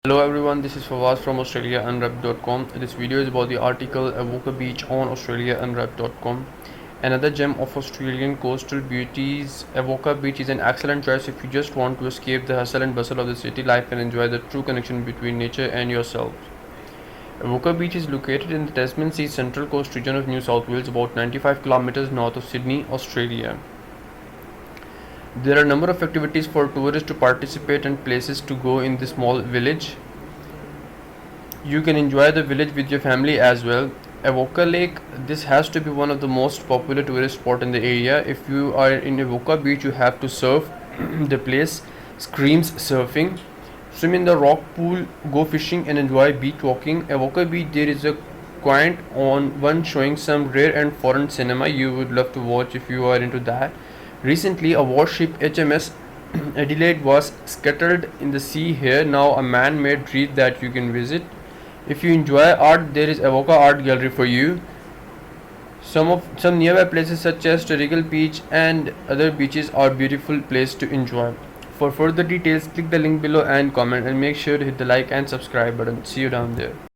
Hello everyone, this is Fawaz from Australia Unwrapped.com. This video is about the article Avoca Beach on Australia Unwrapped.com. Another gem of Australian coastal beauties, Avoca Beach is an excellent choice if you just want to escape the hustle and bustle of the city life and enjoy the true connection between nature and yourself. Avoca Beach is located in the Tasman Sea Central Coast region of New South Wales, about 95 kilometers north of Sydney, Australia. There are a number of activities for tourists to participate and places to go in this small village. You can enjoy the village with your family as well. Avoca Lake, this has to be one of the most popular tourist spot in the area. If you are in Avoca Beach, you have to surf. The place screams surfing. Swim in the rock pool, go fishing and enjoy beach walking. Avoca Beach, there is a quaint on one showing some rare and foreign cinema you would love to watch if you are into that. Recently, a warship HMS Adelaide was scattered in the sea here. Now a man-made reef that you can visit. If you enjoy art, there is Avoca Art Gallery for you. Some nearby places such as Turrigal Beach and other beaches are beautiful place to enjoy. For further details, click the link below and comment, and make sure to hit the like and subscribe button. See you down there.